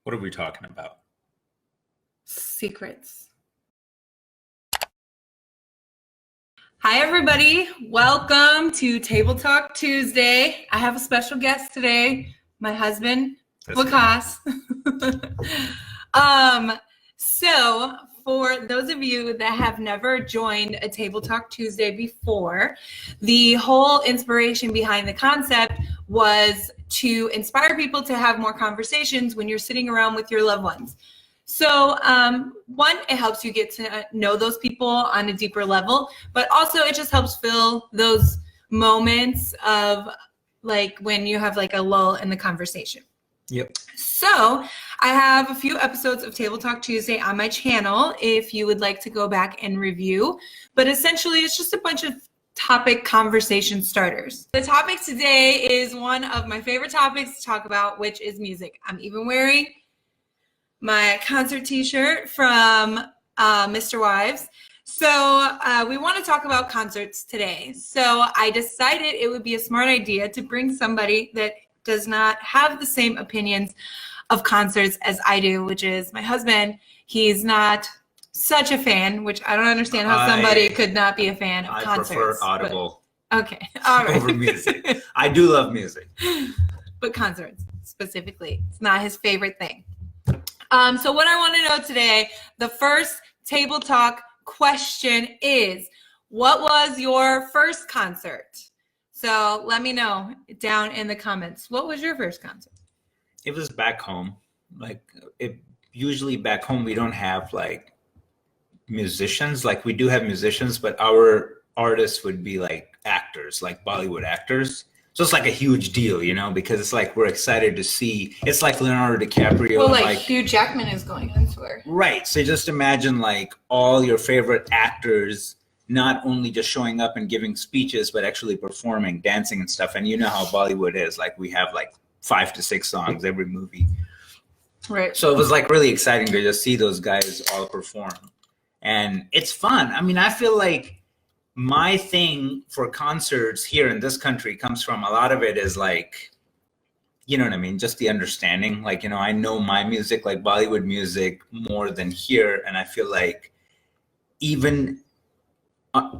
What are we talking about? Secrets. Hi, everybody. Welcome to Table Talk Tuesday. I have a special guest today, my husband, Waqas. So for those of you that have never joined a Table Talk Tuesday before, the whole inspiration behind the concept was to inspire people to have more conversations when you're sitting around with your loved ones. So one, it helps you get to know those people on a deeper level, but also it just helps fill those moments of like when you have like a lull in the conversation. Yep. So I have a few episodes of Table Talk Tuesday on my channel if you would like to go back and review, but essentially it's just a bunch of topic conversation starters. The topic today is one of my favorite topics to talk about, which is music. I'm even wearing my concert t-shirt from Mr. Wives. So we want to talk about concerts today. So I decided it would be a smart idea to bring somebody that does not have the same opinions of concerts as I do, which is my husband. He's not such a fan, which I don't understand how somebody could not be a fan of concerts. I prefer Audible okay. All right. over music. I do love music. But concerts specifically, it's not his favorite thing. So what I want to know today, the first Table Talk question is, what was your first concert? So let me know down in the comments. What was your first concert? It was back home. Usually back home, we don't have like musicians. Like we do have musicians, but our artists would be like actors, like Bollywood actors. So it's like a huge deal, you know, because it's like we're excited to see. It's like Leonardo DiCaprio. Well, like Hugh Jackman is going on tour. Right. So just imagine like all your favorite actors not only just showing up and giving speeches, but actually performing, dancing and stuff. And you know how Bollywood is. Like we have like 5 to 6 songs every movie. Right. So it was like really exciting to just see those guys all perform. And it's fun. I mean, I feel like my thing for concerts here in this country comes from a lot of it is like, you know what I mean? Just the understanding, like, you know, I know my music, like Bollywood music more than here. And I feel like even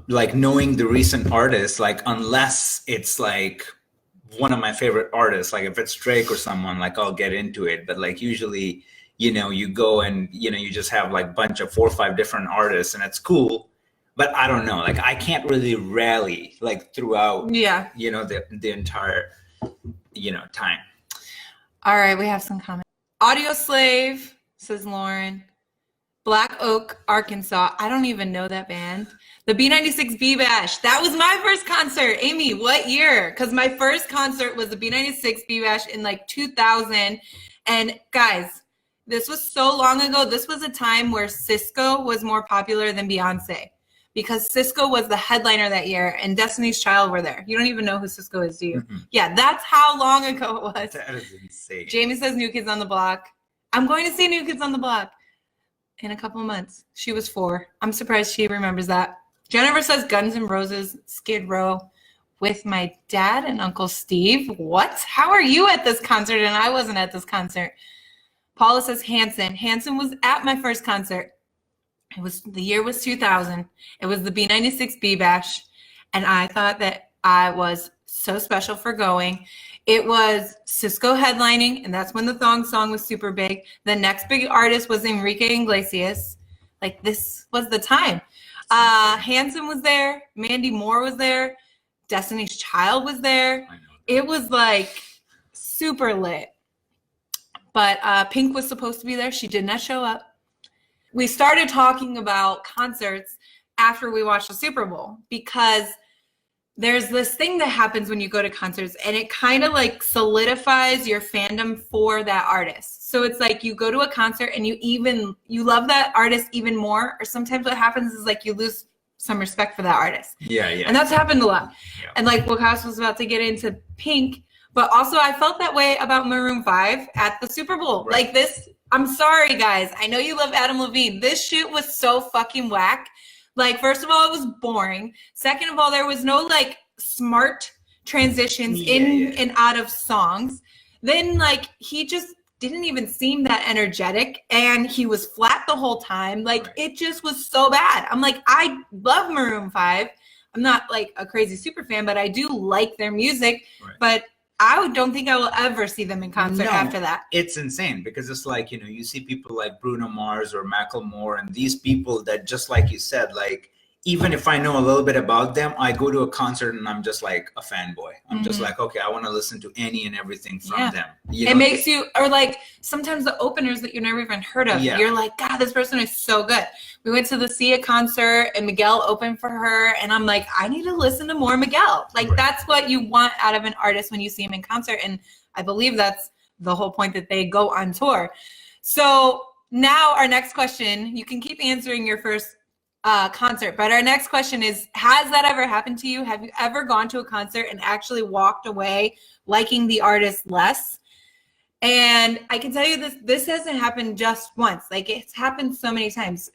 like knowing the recent artists, like unless it's like one of my favorite artists, like if it's Drake or someone, like I'll get into it. But like usually, you know, you go and, you know, you just have like a bunch of 4 or 5 different artists and it's cool. But I don't know, like I can't really rally like throughout, you know, the entire, you know, time. All right, we have some comments. Audio Slave, says Lauren. Black Oak, Arkansas. I don't even know that band. The B96 B-Bash. That was my first concert. Amy, what year? Because my first concert was the B96 B-Bash in like 2000. And guys, this was so long ago. This was a time where Cisco was more popular than Beyonce. Because Cisco was the headliner that year and Destiny's Child were there. You don't even know who Cisco is, do you? Mm-hmm. Yeah, that's how long ago it was. That is insane. Jamie says New Kids on the Block. I'm going to see New Kids on the Block in a couple of months. She was 4. I'm surprised she remembers that. Jennifer says Guns N' Roses, Skid Row with my dad and Uncle Steve. What? How are you at this concert and I wasn't at this concert? Paula says Hanson. Hanson was at my first concert. The year was 2000. It was the B96 B-Bash. And I thought that I was so special for going. It was Cisco headlining, and that's when the Thong Song was super big. The next big artist was Enrique Iglesias. Like, this was the time. Hanson was there. Mandy Moore was there. Destiny's Child was there. It was, like, super lit. But Pink was supposed to be there. She did not show up. We started talking about concerts after we watched the Super Bowl because there's this thing that happens when you go to concerts and it kind of like solidifies your fandom for that artist. So it's like you go to a concert and you love that artist even more, or sometimes what happens is like you lose some respect for that artist. Yeah. And that's happened a lot. Yeah. And like Waqas was about to get into Pink, but also I felt that way about Maroon 5 at the Super Bowl. Right. Like this, I'm sorry guys, I know you love Adam Levine. This shit was so fucking whack. Like, first of all, it was boring. Second of all, there was no, like, smart transitions in and out of songs. Then, like, he just didn't even seem that energetic, and he was flat the whole time. Like, it just was so bad. I'm like, I love Maroon 5. I'm not like a crazy super fan, but I do like their music. But I don't think I will ever see them in concert after that. It's insane because it's like, you know, you see people like Bruno Mars or Macklemore and these people that, just like you said, like, even if I know a little bit about them, I go to a concert and I'm just like a fanboy. I'm just like, okay, I want to listen to any and everything from them. You know, it makes you, or like sometimes the openers that you never even heard of, you're like, God, this person is so good. We went to the Sia concert and Miguel opened for her. And I'm like, I need to listen to more Miguel. Like, that's what you want out of an artist when you see him in concert. And I believe that's the whole point, that they go on tour. So now our next question, you can keep answering your first concert, but our next question is, has that ever happened to you? Have you ever gone to a concert and actually walked away liking the artist less? And I can tell you this hasn't happened just once. Like, it's happened so many times.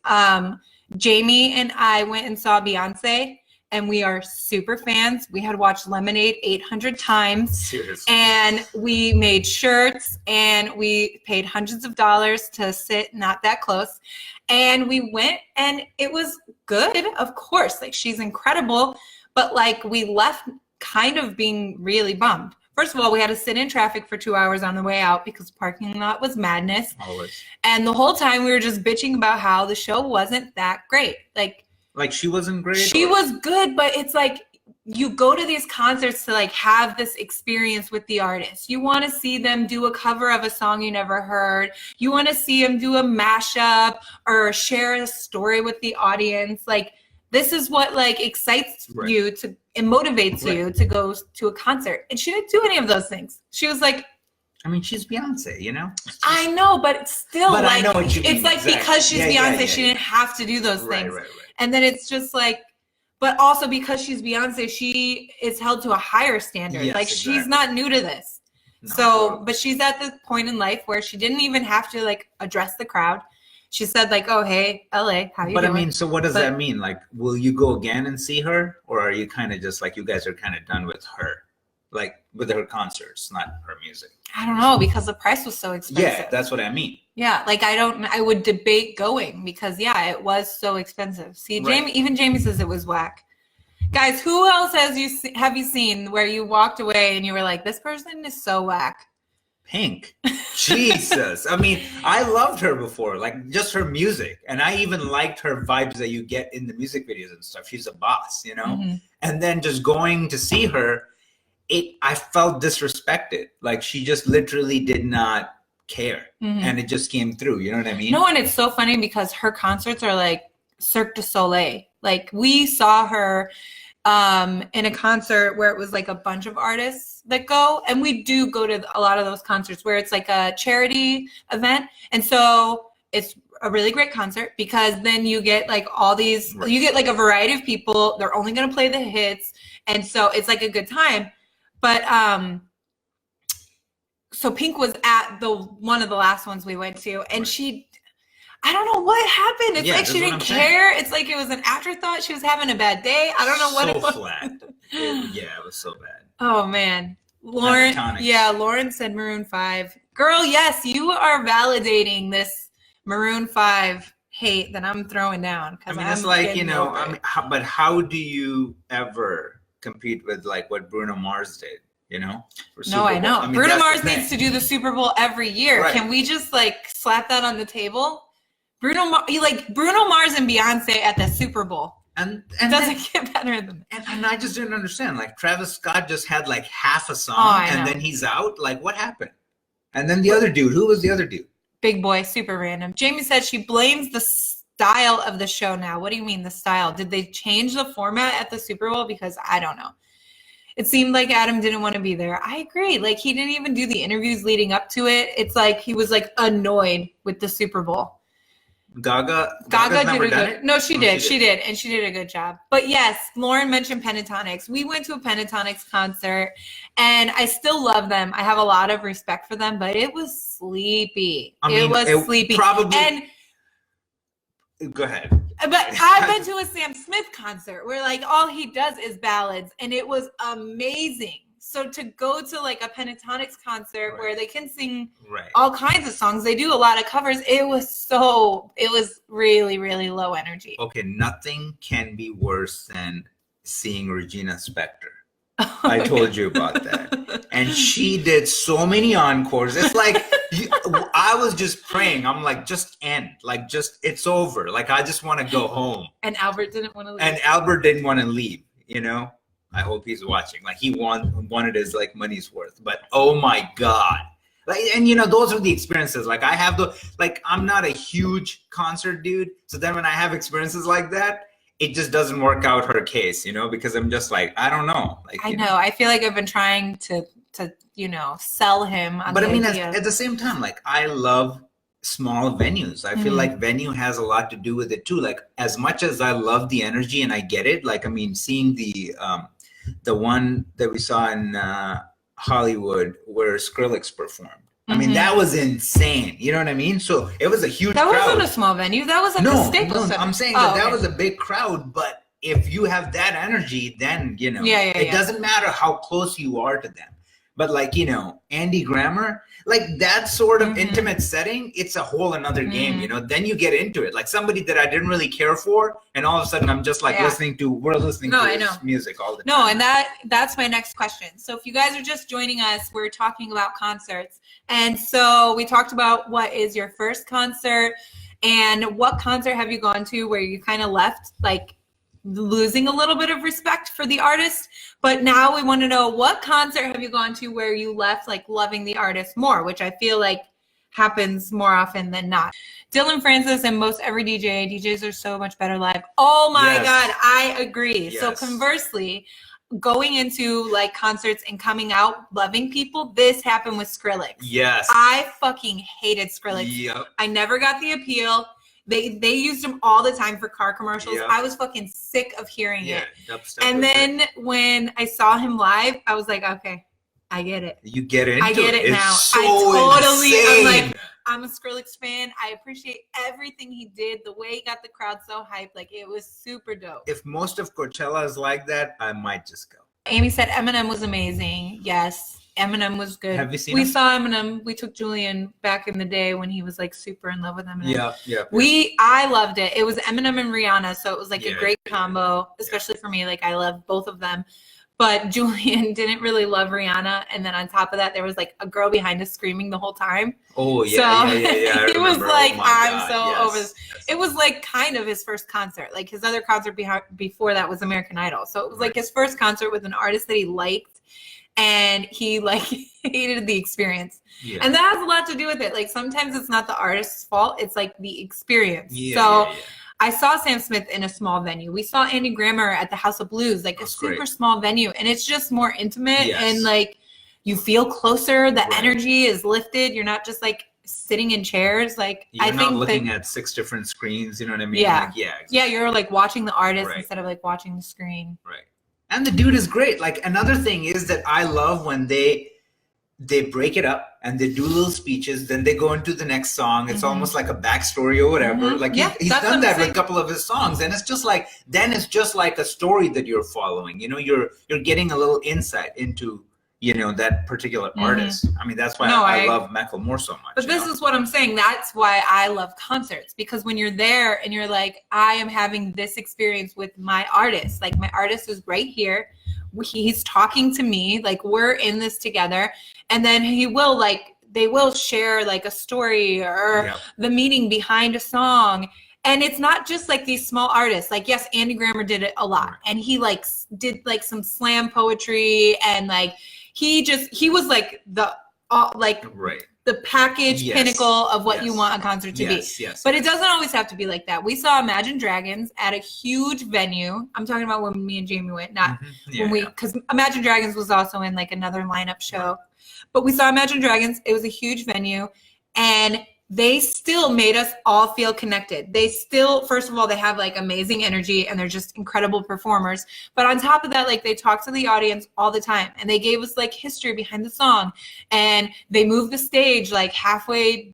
Jamie and I went and saw Beyonce, and we are super fans. We had watched Lemonade 800 times. Seriously. And we made shirts, and we paid hundreds of dollars to sit not that close. And we went, and it was good, of course. Like, she's incredible, but like, we left kind of being really bummed. First of all, we had to sit in traffic for 2 hours on the way out because the parking lot was madness. Always. And the whole time we were just bitching about how the show wasn't that great. Like she wasn't great? She was good, but it's like, you go to these concerts to like have this experience with the artist. You want to see them do a cover of a song you never heard. You want to see them do a mashup or share a story with the audience. Like, this is what like excites you to and motivates you to go to a concert. And she didn't do any of those things. She was like, I mean, she's Beyonce, you know? I know, but it's still but like, I know what you mean, it's like exactly. Because she's Beyonce, she didn't have to do those things. Right. And then it's just like, but also because she's Beyonce, she is held to a higher standard. Yes, like, exactly. She's not new to this. No, so, but she's at the point in life where she didn't even have to like address the crowd. She said like, oh, hey, LA, how you doing? But I mean, so what does that mean? Like, will you go again and see her? Or are you kind of just like, you guys are kind of done with her? Like, with her concerts, not her music? I don't know, because the price was so expensive. Yeah, that's what I mean. Yeah, like I would debate going because it was so expensive. See, even Jamie says it was whack. Guys, who else have you seen where you walked away and you were like, this person is so whack? Pink. Jesus. I mean, I loved her before, like just her music. And I even liked her vibes that you get in the music videos and stuff. She's a boss, you know? Mm-hmm. And then just going to see her, I felt disrespected. Like, she just literally did not care. Mm-hmm. And it just came through. You know what I mean? No, and it's so funny because her concerts are like Cirque du Soleil. Like, we saw her in a concert where it was like a bunch of artists that go, and we do go to a lot of those concerts where it's like a charity event. And so it's a really great concert because then you get like all these, you get like a variety of people. They're only going to play the hits. And so it's like a good time. But so Pink was at one of the last ones we went to, and I don't know what happened. It's like she didn't care. It's like it was an afterthought. She was having a bad day. I don't know what it was. Flat. It was so bad. Oh man, Lauren. Lauren said Maroon 5. Girl, yes, you are validating this Maroon 5 hate that I'm throwing down. I mean, it's like, you know, but how do you ever compete with like what Bruno Mars did? You know? No, I know. I mean, Bruno Mars needs to do the Super Bowl every year. Right. Can we just like slap that on the table? Bruno Mars and Beyonce at the Super Bowl. And it doesn't get better than that. And I just didn't understand. Like, Travis Scott just had like half a song and then he's out. Like, what happened? And then the other dude, who was the other dude? Big Boy, super random. Jamie said she blames the style of the show now. What do you mean the style? Did they change the format at the Super Bowl? Because I don't know. It seemed like Adam didn't want to be there. I agree. Like, he didn't even do the interviews leading up to it. It's like he was like annoyed with the Super Bowl. Gaga did a good. No, she did. She did, and she did a good job. But yes, Lauren mentioned Pentatonics. We went to a Pentatonics concert, and I still love them. I have a lot of respect for them, but it was sleepy. It was sleepy. Probably. And go ahead. But I've been to a Sam Smith concert where like all he does is ballads, and it was amazing. So to go to like a Pentatonics concert where they can sing Right. all kinds of songs, they do a lot of covers. It was really, really low energy. Okay, nothing can be worse than seeing Regina Spektor. I told you about that. And she did so many encores. It's like, I was just praying. I'm like, just end. Like, just, it's over. Like, I just want to go home. And Albert didn't want to leave. And Albert didn't want to leave, you know? I hope he's watching. Like, he wanted his, like, money's worth. But, oh, my God. Like, and, you know, those are the experiences. Like, I have I'm not a huge concert dude. So then when I have experiences like that, it just doesn't work out her case, you know, because I'm just like, I don't know. Like, I know. I feel like I've been trying to you know, sell him on but the I mean, idea. at the same time, like, I love small venues. I feel like venue has a lot to do with it too. Like, as much as I love the energy and I get it, like, I mean, seeing the one that we saw in Hollywood where Skrillex performed. I mean, that was insane. You know what I mean? So it was a huge crowd. That wasn't a small venue. That was at the Staples Center. I'm saying that was a big crowd. But if you have that energy, then, you know, it doesn't matter how close you are to them. But like, you know, Andy Grammer, like that sort of intimate setting, it's a whole another game, you know, then you get into it. Like somebody that I didn't really care for, and all of a sudden I'm just like we're listening to his music all the time. No, and that's my next question. So if you guys are just joining us, we're talking about concerts. And so we talked about what is your first concert and what concert have you gone to where you kind of left like losing a little bit of respect for the artist. But now we want to know, what concert have you gone to where you left like loving the artist more, which I feel like happens more often than not. Dylan Francis and most every DJs are so much better live. Oh my God, I agree. Yes. So conversely, going into like concerts and coming out loving people, this happened with Skrillex. Yes. I fucking hated Skrillex. Yep. I never got the appeal. They used him all the time for car commercials. Yep. I was fucking sick of hearing it. Dubstep and then when I saw him live, I was like, okay, I get it. You get it. I get it it's now. So I'm like, insane. I'm a Skrillex fan. I appreciate everything he did. The way he got the crowd so hyped, like it was super dope. If most of Coachella is like that, I might just go. Amy said Eminem was amazing. Yes. Eminem was good. Have you seen We him? saw Eminem. We took Julian back in the day when he was like super in love with Eminem. Yeah. I loved it. It was Eminem and Rihanna, so it was like a great combo, especially for me. Like I love both of them. But Julian didn't really love Rihanna, and then on top of that, there was like a girl behind us screaming the whole time. Oh yeah, so yeah. He was like, I'm over this. Yes. It was like kind of his first concert. Like his other concert before that was American Idol. So it was like his first concert with an artist that he liked. And he like hated the experience. Yeah. And that has a lot to do with it. Like sometimes it's not the artist's fault. It's like the experience. I saw Sam Smith in a small venue. We saw Andy Grammer at the House of Blues, like a super small venue. And it's just more intimate and like you feel closer. The energy is lifted. You're not just like sitting in chairs. Like you're not looking at 6 different screens. You know what I mean? Yeah. Like, exactly. Yeah. You're like watching the artist instead of like watching the screen. Right. And the dude is great. Like another thing is that I love when they break it up and they do little speeches, then they go into the next song. It's almost like a backstory or whatever. Like he's done that with a couple of his songs, and it's just like it's just like a story that you're following. You know, you're getting a little insight into, you know, that particular artist. I mean, that's why I love Macklemore so much. But this is what I'm saying. That's why I love concerts, because when you're there and you're like, I am having this experience with my artist. Like my artist is right here. He's talking to me. Like we're in this together. And then they will share like a story or the meaning behind a song. And it's not just like these small artists. Like, yes, Andy Grammer did it a lot. And he like did like some slam poetry and like, he was like the package pinnacle of what you want a concert to be. But it doesn't always have to be like that. We saw Imagine Dragons at a huge venue. I'm talking about when me and Jamie went, not because Imagine Dragons was also in like another lineup show. But we saw Imagine Dragons. It was a huge venue, and they still made us all feel connected. They still, first of all, they have like amazing energy and they're just incredible performers. But on top of that, like they talk to the audience all the time, and they gave us like history behind the song, and they moved the stage like halfway,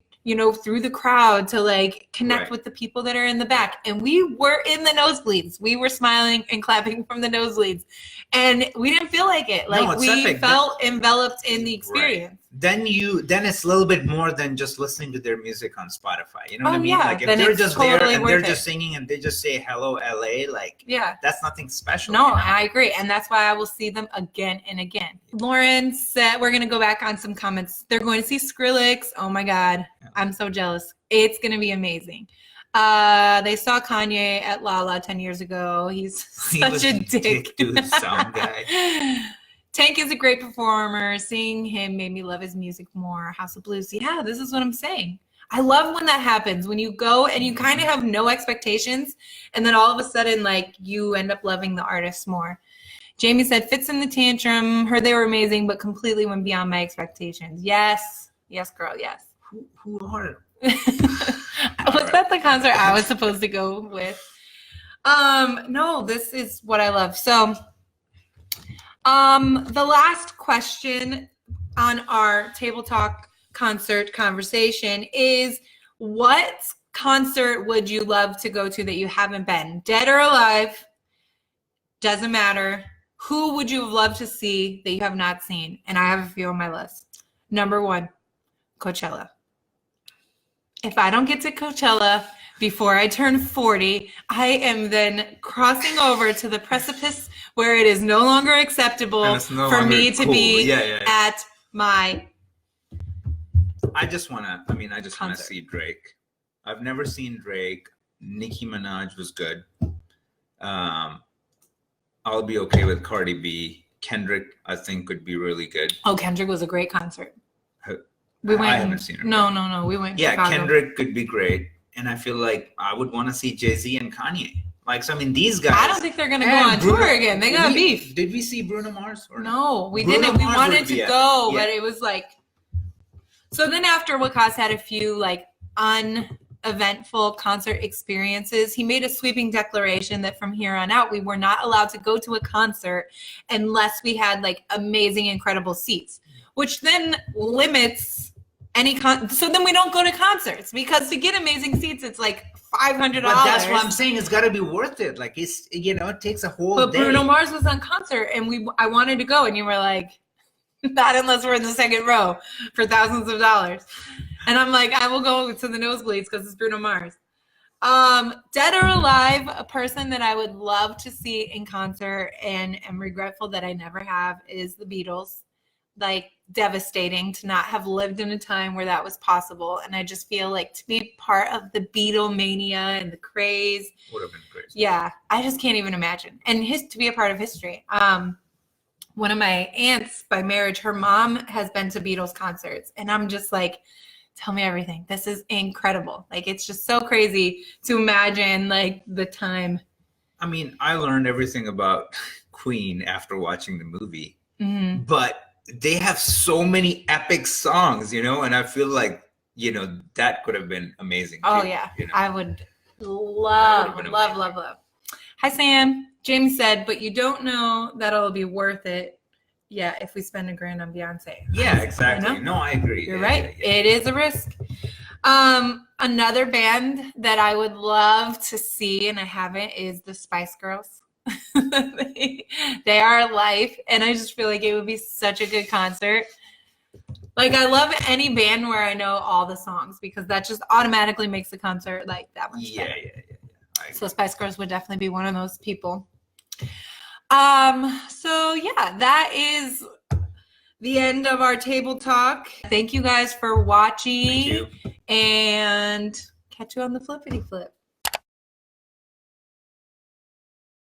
through the crowd to like connect Right. with the people that are in the back. And we were in the nosebleeds. We were smiling and clapping from the nosebleeds. And we didn't feel like it. No, Like it's we epic. felt enveloped in the Right. experience. Then it's a little bit more than just listening to their music on Spotify. You know what I mean? Yeah, Like if then they're it's just there totally and they're worth just it. singing and they just say hello LA, like Yeah. that's nothing special. No, you know? I agree. And that's why I will see them again and again. Lauren said, we're going to go back on some comments. They're going to see Skrillex. Oh my God. I'm so jealous. It's going to be amazing. They saw Kanye at Lala 10 years ago. He's such a dick. To the sound guy. Tank is a great performer. Seeing him made me love his music more. House of Blues. Yeah, this is what I'm saying. I love when that happens, when you go and you kind of have no expectations, and then all of a sudden, like, you end up loving the artist more. Jamie said, Fits in the Tantrum. Heard they were amazing, but completely went beyond my expectations. Yes. Yes, girl. Yes. Who are? Was that the concert I was supposed to go with? No, this is what I love. So, the last question on our Table Talk concert conversation is, what concert would you love to go to that you haven't been? Dead or alive, doesn't matter. Who would you have loved to see that you have not seen? And I have a few on my list. Number 1, Coachella. If I don't get to Coachella before I turn 40, I am then crossing over to the precipice where it is no longer acceptable for me to be at my I just want to concert. see Drake. I've never seen Drake. Nicki Minaj was good. I'll be okay with Cardi B. Kendrick, I think, could be really good. Oh, Kendrick was a great concert. I haven't seen him. No. We went. Yeah, Chicago. Kendrick could be great. And I feel like I would want to see Jay-Z and Kanye. Like, so I mean, these guys. I don't think they're going to go on tour again. They got beef. Did we see Bruno Mars? Or No, we Bruno didn't. We Mars wanted would to be go, yeah. but it was like. So then after Waqas had a few like uneventful concert experiences, he made a sweeping declaration that from here on out, we were not allowed to go to a concert unless we had like amazing, incredible seats, which then limits any so then we don't go to concerts, because to get amazing seats, it's like $500. But that's what I'm saying. It's got to be worth it. Like, it's, it takes a whole But day. Bruno Mars was on concert, and I wanted to go, and you were like, not unless we're in the second row for thousands of dollars. And I'm like, I will go to the nosebleeds because it's Bruno Mars. Dead or alive, a person that I would love to see in concert and am regretful that I never have is the Beatles. Like, devastating to not have lived in a time where that was possible. And I just feel like to be part of the Beatlemania and the craze would have been crazy. Yeah, I just can't even imagine. And to be a part of history. One of my aunts by marriage, her mom has been to Beatles concerts, and I'm just like, tell me everything. This is incredible. Like, it's just so crazy to imagine like the time. I mean, I learned everything about Queen after watching the movie, but they have so many epic songs, and I feel like, that could have been amazing. Oh, too, yeah. I would love. Hi, Sam. James said, but you don't know that it'll be worth it. Yeah, if we spend $1,000 on Beyonce. Yeah, exactly. No, I agree. You're right. Yeah. It is a risk. Another band that I would love to see, and I haven't, is the Spice Girls. They are life, and I just feel like it would be such a good concert. Like, I love any band where I know all the songs, because that just automatically makes the concert like that much better. Yeah. So Spice Girls would definitely be one of those people. So yeah, that is the end of our table talk. Thank you guys for watching. Thank you. And catch you on the flippity flip.